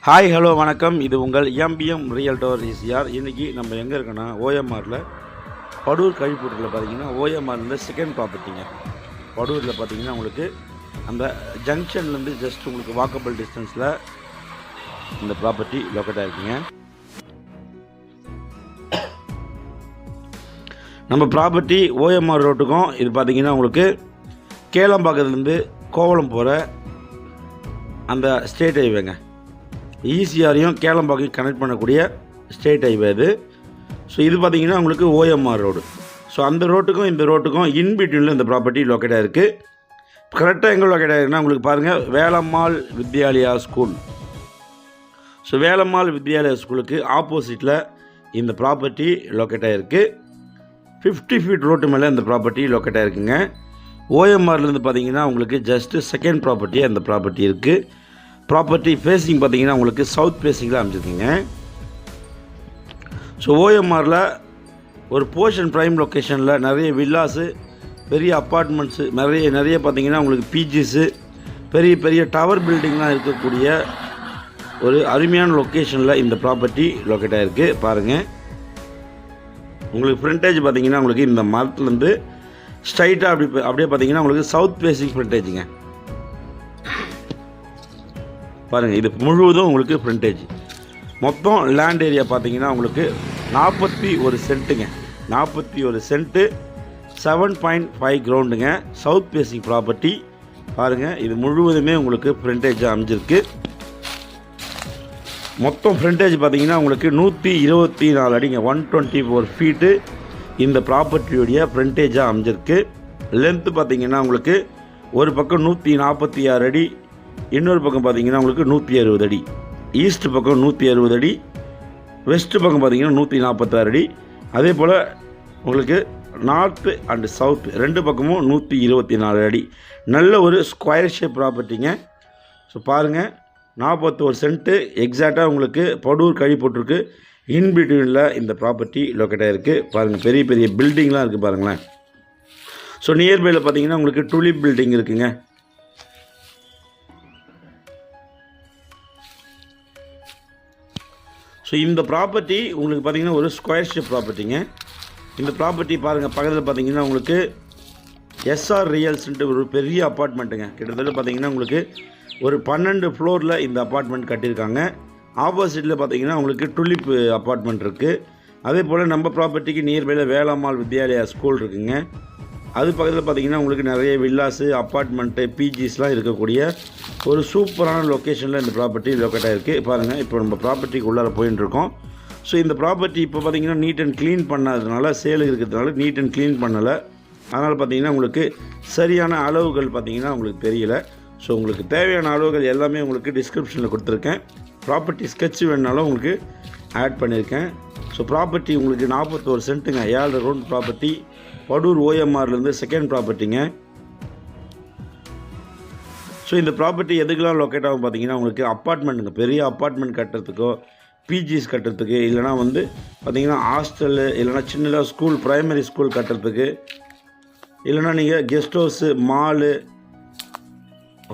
Hi hello வணக்கம். இது உங்கள் எம்பிஎம் ரியல்டர் ஈசிஆர். இன்றைக்கி நம்ம எங்கே இருக்கோன்னா ஓஎம்ஆரில் படூர் கழிப்பூட்டில் பார்த்தீங்கன்னா ஓஎம்ஆரில் செகண்ட் ப்ராப்பர்ட்டிங்க. படூரில் பார்த்தீங்கன்னா உங்களுக்கு அந்த ஜங்ஷன்லேருந்து ஜஸ்ட் உங்களுக்கு வாக்கபிள் டிஸ்டன்ஸில் இந்த ப்ராப்பர்ட்டி லொக்கேட் ஆகிருக்குங்க. நம்ம ப்ராப்பர்ட்டி ஓஎம்ஆர் ரோட்டுக்கும் இது பார்த்தீங்கன்னா உங்களுக்கு கேளம்பாக்கத்துலேருந்து கோவளம் போகிற அந்த ஸ்டேட் ஹைவேங்க. ஈசிஆரையும் கேளம்பாக்கையும் கனெக்ட் பண்ணக்கூடிய ஸ்டேட் ஹைவே இது. ஸோ இது பார்த்திங்கன்னா உங்களுக்கு ஓஎம்ஆர் ரோடு. ஸோ அந்த ரோட்டுக்கும் இந்த ரோட்டுக்கும் இன்பிட்வீனில் இந்த ப்ராப்பர்ட்டி லொக்கேட் ஆகிருக்கு. கரெக்டாக எங்கே லொக்கேட் ஆகிருக்குன்னா உங்களுக்கு பாருங்கள், வேலம்மாள் வித்யாலயா ஸ்கூல். ஸோ வேலம்மாள் வித்யாலயா ஸ்கூலுக்கு ஆப்போசிட்டில் இந்த ப்ராப்பர்ட்டி லொக்கேட் ஆகிருக்கு. 50 ஃபீட் ரோட்டு மேலே இந்த ப்ராப்பர்ட்டி லொக்கேட் ஆகிருக்குங்க. ஓஎம்ஆர்லேருந்து பார்த்தீங்கன்னா உங்களுக்கு ஜஸ்ட்டு செகண்ட் ப்ராப்பர்ட்டியாக இந்த ப்ராப்பர்ட்டி இருக்குது. ப்ராப்பர்ட்டி ஃபேஸிங் பார்த்தீங்கன்னா உங்களுக்கு சவுத் ஃபேஸிங்கில் அமைச்சிருக்குங்க. ஸோ ஓஎம்ஆரில் ஒரு போர்ஷன் ப்ரைம் லொக்கேஷனில் நிறைய வில்லாஸு, பெரிய அப்பார்ட்மெண்ட்ஸு, நிறைய பார்த்தீங்கன்னா உங்களுக்கு பிஜிஸு, பெரிய பெரிய டவர் பில்டிங்லாம் இருக்கக்கூடிய ஒரு அருமையான லொக்கேஷனில் இந்த ப்ராப்பர்ட்டி லொக்கேட் ஆகிருக்கு. பாருங்கள், உங்களுக்கு ஃப்ரண்டேஜ் பார்த்தீங்கன்னா உங்களுக்கு இந்த மரத்துலேருந்து ஸ்ட்ரைட்டாக அப்படியே பார்த்தீங்கன்னா உங்களுக்கு சவுத் ஃபேஸிங் ஃப்ரண்டேஜுங்க. பாருங்கள், இது முழுவதும் உங்களுக்கு ஃப்ரண்டேஜ். மொத்தம் லேண்ட் ஏரியா பார்த்தீங்கன்னா உங்களுக்கு 41 சென்ட்டுங்க. 41 சென்ட்டு 7.5 கிரவுண்டுங்க. South facing property. பாருங்கள், இது முழுவதுமே உங்களுக்கு ஃப்ரண்டேஜாக அமைஞ்சிருக்கு. மொத்தம் ஃப்ரண்டேஜ் பார்த்தீங்கன்னா உங்களுக்கு 124 அடிங்க, 124 ஃபீட்டு இந்த ப்ராப்பர்ட்டியுடைய ஃப்ரண்டேஜாக அமைஞ்சிருக்கு. லென்த்து பார்த்தீங்கன்னா உங்களுக்கு ஒரு பக்கம் 146 அடி, இன்னொரு பக்கம் பார்த்தீங்கன்னா உங்களுக்கு 160 அடி. ஈஸ்ட் பக்கம் 160 அடி, வெஸ்ட்டு பக்கம் பார்த்தீங்கன்னா 146 அடி. அதே போல் உங்களுக்கு நார்த்து அண்டு சவுத்து ரெண்டு பக்கமும் 124 அடி. நல்ல ஒரு ஸ்கொயர் ஷேப் ப்ராப்பர்ட்டிங்க. ஸோ பாருங்கள், 41 சென்ட்டு எக்ஸாக்டாக உங்களுக்கு படூர் கழிப்பூட்டிருக்கு இன்பிட்வீனில் இந்த ப்ராப்பர்ட்டி லொக்கேட் ஆகிருக்கு. பாருங்கள், பெரிய பெரிய பில்டிங்லாம் இருக்குது பாருங்களேன். ஸோ நியர்பையில் பார்த்தீங்கன்னா உங்களுக்கு டூலிப் பில்டிங் இருக்குங்க. ஸோ இந்த ப்ராப்பர்ட்டி உங்களுக்கு பார்த்திங்கன்னா ஒரு ஸ்கொயர் ஷேப் ப்ராப்பர்ட்டிங்க. இந்த ப்ராப்பர்ட்டி பாருங்கள், பக்கத்தில் பார்த்தீங்கன்னா உங்களுக்கு எஸ்ஆர் ரியல்ஸ்ன்ட்டு ஒரு பெரிய அப்பார்ட்மெண்ட்டுங்க. கிட்டத்தட்ட பார்த்தீங்கன்னா உங்களுக்கு ஒரு 12 ஃப்ளோரில் இந்த அப்பார்ட்மெண்ட் கட்டியிருக்காங்க. ஆப்போசிட்டில் பார்த்தீங்கன்னா உங்களுக்கு டுலிப் அப்பார்ட்மெண்ட் இருக்குது. அதே போல் நம்ம ப்ராப்பர்ட்டிக்கு நியர்பையில் வேலம்மாள் வித்யாலயா ஸ்கூல் இருக்குங்க. அது பக்கத்தில் பார்த்தீங்கன்னா உங்களுக்கு நிறைய வில்லாஸு, அப்பார்ட்மெண்ட்டு, பிஜிஸ்லாம் இருக்கக்கூடிய ஒரு சூப்பரான லொக்கேஷனில் இந்த ப்ராப்பர்ட்டி லொக்கேட் ஆகிருக்கு. பாருங்கள், இப்போ நம்ம ப்ராப்பர்ட்டிக்கு உள்ளார போயின்னு இருக்கோம். ஸோ இந்த ப்ராப்பர்ட்டி இப்போ பார்த்தீங்கன்னா நீட் அண்ட் க்ளீன் பண்ணாததுனால, சேலுக்கு இருக்கிறதுனால நீட் அண்ட் க்ளீன் பண்ணலை. அதனால் பார்த்தீங்கன்னா உங்களுக்கு சரியான அளவுகள் பார்த்தீங்கன்னா உங்களுக்கு தெரியல. ஸோ உங்களுக்கு தேவையான அளவுகள் எல்லாமே உங்களுக்கு டிஸ்கிரிப்ஷனில் கொடுத்துருக்கேன். ப்ராப்பர்ட்டி ஸ்கெட்ச் வேணுனாலும் உங்களுக்கு ஆட் பண்ணியிருக்கேன். ஸோ ப்ராப்பர்ட்டி உங்களுக்கு 41 சென்ட்டுங்க, 7 ரவுண்ட் ப்ராப்பர்ட்டி, படூர் ஓஎம்ஆர்லேருந்து செகண்ட் ப்ராப்பர்ட்டிங்க. ஸோ இந்த ப்ராப்பர்ட்டி எதுக்கெலாம் லொக்கேட் ஆகும் பார்த்தீங்கன்னா உங்களுக்கு அப்பார்ட்மெண்ட்டுங்க, பெரிய அப்பார்ட்மெண்ட் கட்டுறதுக்கோ, பிஜிஸ் கட்டுறதுக்கு, இல்லைனா வந்து பார்த்திங்கன்னா ஹாஸ்டலு, இல்லைனா சின்னதாக ஸ்கூல், ப்ரைமரி ஸ்கூல் கட்டுறதுக்கு, இல்லைனா நீங்கள் guest house, mall,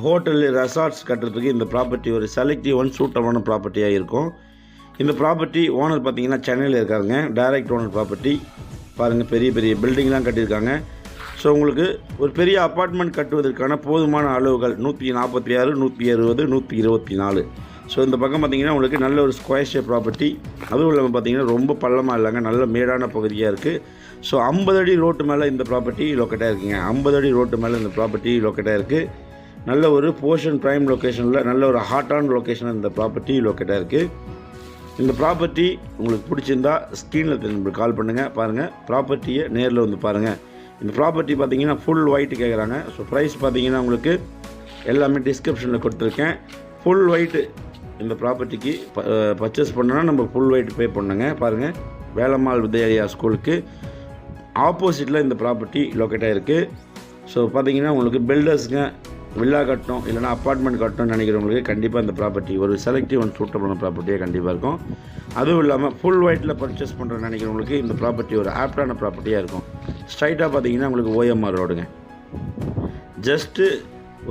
hotel, resorts கட்டுறதுக்கு இந்த ப்ராப்பர்ட்டி ஒரு செலக்டிவ் சூட்டமான ப்ராப்பர்ட்டியாக இருக்கும். இந்த ப்ராப்பர்ட்டி ஓனர் பார்த்திங்கன்னா சென்னையில் இருக்காருங்க, டைரக்ட் ஓனர் ப்ராப்பர்ட்டி. பாருங்கள், பெரிய பெரிய பில்டிங்லாம் கட்டியிருக்காங்க. ஸோ உங்களுக்கு ஒரு பெரிய அப்பார்ட்மெண்ட் கட்டுவதற்கான போதுமான அளவுகள் 146, 160, 124. ஸோ இந்த பக்கம் பார்த்திங்கன்னா உங்களுக்கு நல்ல ஒரு ஸ்கொயர் ஷேப் ப்ராப்பர்ட்டி. அதுவும் இல்லாமல் பார்த்திங்கன்னா ரொம்ப பள்ளமாக இல்லைங்க, நல்ல மேடான பகுதியாக இருக்குது. ஸோ 50 அடி ரோட்டு மேலே இந்த ப்ராப்பர்ட்டி லொக்கேட்டாக இருக்குங்க. 50 அடி ரோட்டு மேலே இந்த ப்ராப்பர்ட்டி லொக்கேட்டாக இருக்குது. நல்ல ஒரு போர்ஷன் ப்ரைம் லொக்கேஷனில், நல்ல ஒரு ஹாட்டான லொக்கேஷனில் இந்த ப்ராப்பர்ட்டி லொக்கேட்டாக இருக்குது. இந்த ப்ராப்பர்ட்டி உங்களுக்கு பிடிச்சிருந்தா ஸ்க்ரீனில் தெரிஞ்சு கால் பண்ணுங்கள். பாருங்கள், ப்ராப்பர்ட்டியை நேரில் வந்து பாருங்கள். இந்த ப்ராப்பர்ட்டி பார்த்தீங்கன்னா ஃபுல் ஒயிட்டு கேட்குறாங்க. ஸோ ப்ரைஸ் பார்த்தீங்கன்னா உங்களுக்கு எல்லாமே டிஸ்கிரிப்ஷனில் கொடுத்துருக்கேன். ஃபுல் ஒயிட்டு இந்த ப்ராப்பர்ட்டிக்கு பர்ச்சேஸ் பண்ணோன்னா நம்ம ஃபுல் ஒயிட் பே பண்ணுங்க. பாருங்கள், வேலம்மாள் வித்யாலயா ஸ்கூலுக்கு ஆப்போசிட்டில் இந்த ப்ராப்பர்ட்டி லொக்கேட் ஆகிருக்கு. ஸோ பார்த்தீங்கன்னா உங்களுக்கு பில்டர்ஸுங்க வில்லா கட்டணும், இல்லைனா அப்பார்ட்மெண்ட் கட்டணும்னு நினைக்கிறவங்களுக்கு கண்டிப்பாக இந்த ப்ராப்பர்ட்டி ஒரு செலக்டிவ் சூட்டபிளான ப்ராப்பர்ட்டியாக கண்டிப்பாக இருக்கும். அதுவும் இல்லாமல் ஃபுல் ஒயிட்டில் பர்ச்சேஸ் பண்ணுறேன்னு நினைக்கிறவங்களுக்கு இந்த ப்ராப்பர்ட்டி ஒரு ஆப்டான ப்ராப்பர்ட்டியாக இருக்கும். ஸ்ட்ரைட்டாக பார்த்தீங்கன்னா உங்களுக்கு ஓஎம்ஆர் ரோடுங்க. ஜஸ்ட்டு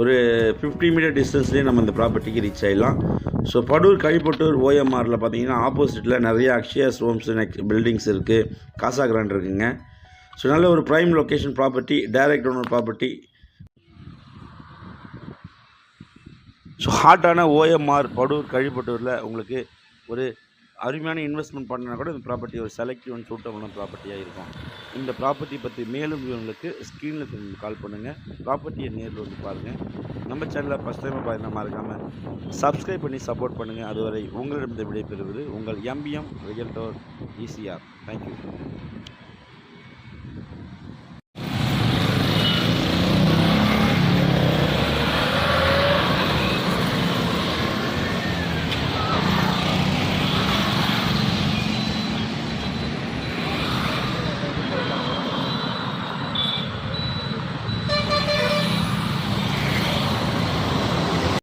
ஒரு 50 மீட்டர் டிஸ்டன்ஸ்லேயே நம்ம இந்த ப்ராப்பர்ட்டிக்கு ரீச் ஆகிடலாம். ஸோ படூர் கழிப்பட்டூர் ஓஎம்ஆரில் பார்த்தீங்கன்னா ஆப்போசிட்டில் நிறைய அக்ஷயாஸ் ஹோம்ஸ் பில்டிங்ஸ் இருக்குது, காசா கிராண்ட் இருக்குங்க. ஸோ நல்ல ஒரு prime location property, direct owner property. So ஹாட்டான ஓஎம்ஆர் படூர் கழிப்பட்டூரில் உங்களுக்கு ஒரு அருமையான இன்வெஸ்ட்மெண்ட் பண்ணால் கூட இந்த ப்ராப்பர்ட்டி ஒரு செலக்டிவ் அண்ட் சூட்டபுளான ப்ராப்பர்ட்டியாக இருக்கும். இந்த ப்ராப்பர்ட்டி பற்றி மேலும் விவரங்களுக்கு ஸ்க்ரீனில் கால் பண்ணுங்கள், ப்ராப்பர்ட்டியை நேரில் வந்து பாருங்கள். நம்ம சேனலில் ஃபஸ்ட் டைம் பார்த்தீங்கன்னா மறக்காமல் சப்ஸ்கிரைப் பண்ணி சப்போர்ட் பண்ணுங்கள். அதுவரை உங்களிடம் விடைபெறுவது உங்கள் எம்பிஎம் ரியல்டர் ECR. தேங்க்யூ.